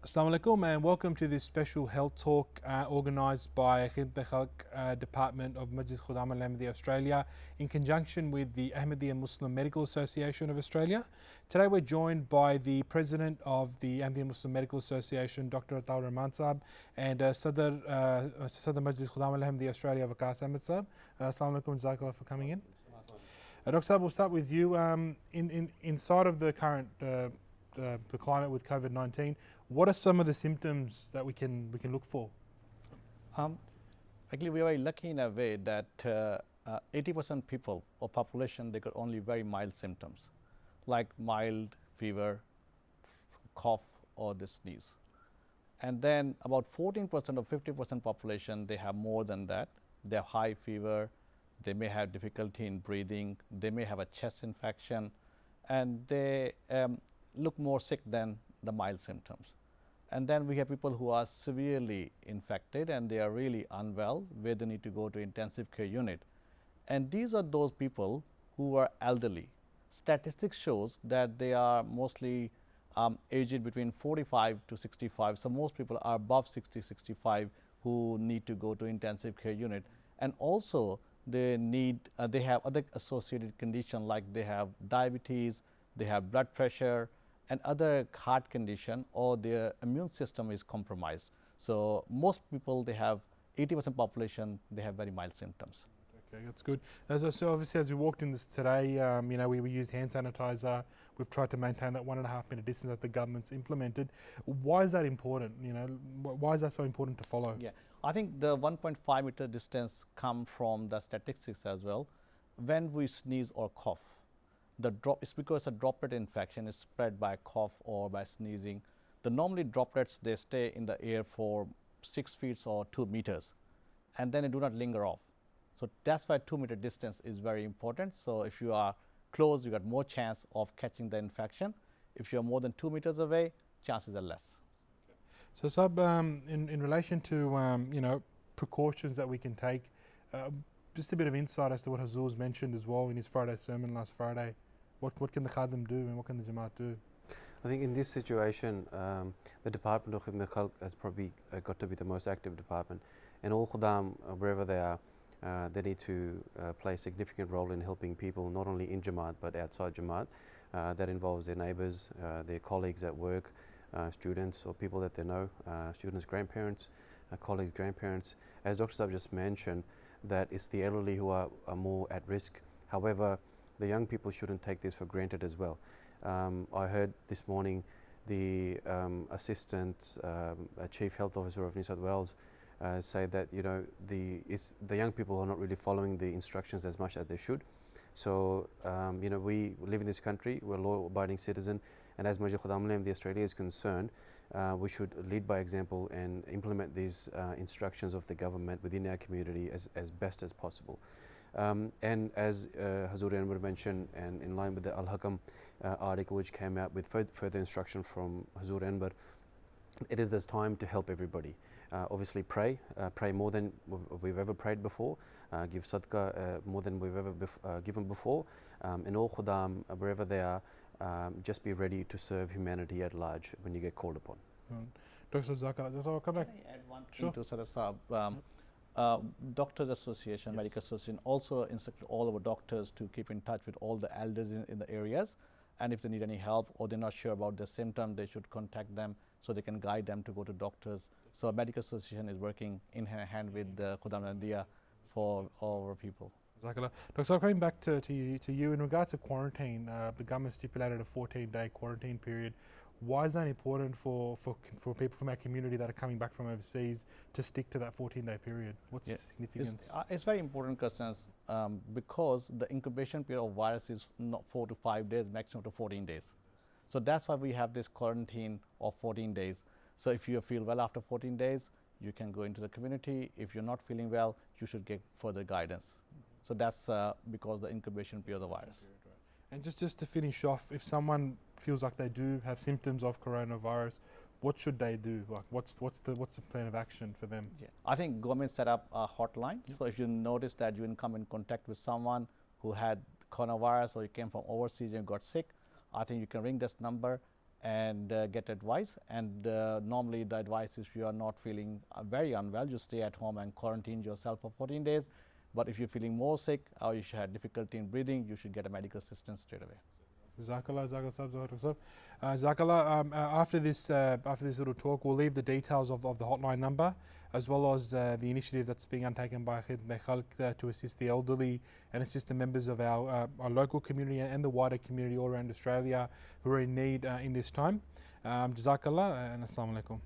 Assalamu alaikum and welcome to this special health talk organised by Khidmat Khalq Department of Majlis Khudam Al Ahmadiyya Australia in conjunction with the Ahmadiyya Muslim Medical Association of Australia. Today we're joined by the President of the Ahmadiyya Muslim Medical Association, Dr. Ataur Rahman Saab, and Sadr Majlis Khudam Al Ahmadiyya Australia, Waqas Ahmed Saab. Assalamu alaikum, jazakallah for coming in. Dr. Saab, we'll start with you. Inside of the current the climate with COVID-19, what are some of the symptoms that we can look for? Actually, we are very lucky in a way that 80% people or population, they got only very mild symptoms, like mild fever, cough, or the sneeze. And then about 14% or 50% population, they have more than that. They have high fever, they may have difficulty in breathing, they may have a chest infection, and they look more sick than the mild symptoms. And then we have people who are severely infected and they are really unwell, where they need to go to intensive care unit. And these are those people who are elderly. Statistics shows that they are mostly aged between 45 to 65. So most people are above 60, 65 who need to go to intensive care unit. And also they need, they have other associated conditions, like they have diabetes, they have blood pressure, and other heart condition, or their immune system is compromised. So most people, they have 80% population, they have very mild symptoms. Okay, that's good. So obviously, as we walked in this today, we use hand sanitizer. We've tried to maintain that 1.5 metre distance that the government's implemented. Why is that important? Why is that so important to follow? Yeah, I think the 1.5 metre distance come from the statistics as well. When we sneeze or cough, it's because a droplet infection is spread by cough or by sneezing. The normally droplets, they stay in the air for 6 feet or 2 meters, and then they do not linger off. So that's why 2 meter distance is very important. So if you are close, you got more chance of catching the infection. If you are more than 2 meters away, chances are less. So Sab, in relation to precautions that we can take, just a bit of insight as to what Hazur's mentioned as well in his Friday sermon last Friday. What can the Khadim do and what can the Jamaat do? I think in this situation, the Department of Khidmat Khalq has probably got to be the most active department. And all Khudam, wherever they are, they need to play a significant role in helping people, not only in Jamaat but outside Jamaat. That involves their neighbours, their colleagues at work, students or people that they know, students' grandparents, colleagues' grandparents. As Dr. Saab just mentioned, that it's the elderly who are more at risk. However, the young people shouldn't take this for granted as well. I heard this morning the assistant chief health officer of New South Wales say that the young people are not really following the instructions as much as they should. So we live in this country, we're law-abiding citizen, and as Majlis Khudam Al Ahmadiyya Australia is concerned, we should lead by example and implement these instructions of the government within our community as best as possible. And as Hazur Anwar mentioned, and in line with the Al-Hakam article which came out with further instruction from Hazur Anwar, it is this time to help everybody. Obviously pray more than we've ever prayed before, give sadaqah more than we've ever given before, and all Khudam, wherever they are, just be ready to serve humanity at large when you get called upon. Dr. Zaka, I'll come back. Can I add one thing to Sadr Saab? Doctors Association, yes. Medical Association also instructed all our doctors to keep in touch with all the elders in the areas, and if they need any help or they're not sure about the symptom, they should contact them so they can guide them to go to doctors. So Medical Association is working in hand with the Khudam Al Ahmadiyya for all our people. Dr. So coming back to you, in regards to quarantine, the government stipulated a 14-day quarantine period. Why is that important for people from our community that are coming back from overseas to stick to that 14-day period? What's the significance? It's very important questions because the incubation period of virus is not 4 to 5 days, maximum to 14 days. So that's why we have this quarantine of 14 days. So if you feel well after 14 days, you can go into the community. If you're not feeling well, you should get further guidance. So that's because the incubation period of the virus. And just to finish off, if someone feels like they do have symptoms of coronavirus, what should they do? Like, what's the plan of action for them? Yeah, I think government set up a hotline. Yep. So if you notice that you come in contact with someone who had coronavirus or you came from overseas and got sick, I think you can ring this number and get advice. And normally the advice is, if you are not feeling very unwell, you stay at home and quarantine yourself for 14 days. But if you're feeling more sick or you should have difficulty in breathing, you should get a medical assistance straight away. Jazakallah, after this little talk, we'll leave the details of the hotline number, as well as the initiative that's being undertaken by Khidmat Khalq to assist the elderly and assist the members of our local community and the wider community all around Australia who are in need in this time. Jazakallah and Assalamu alaikum.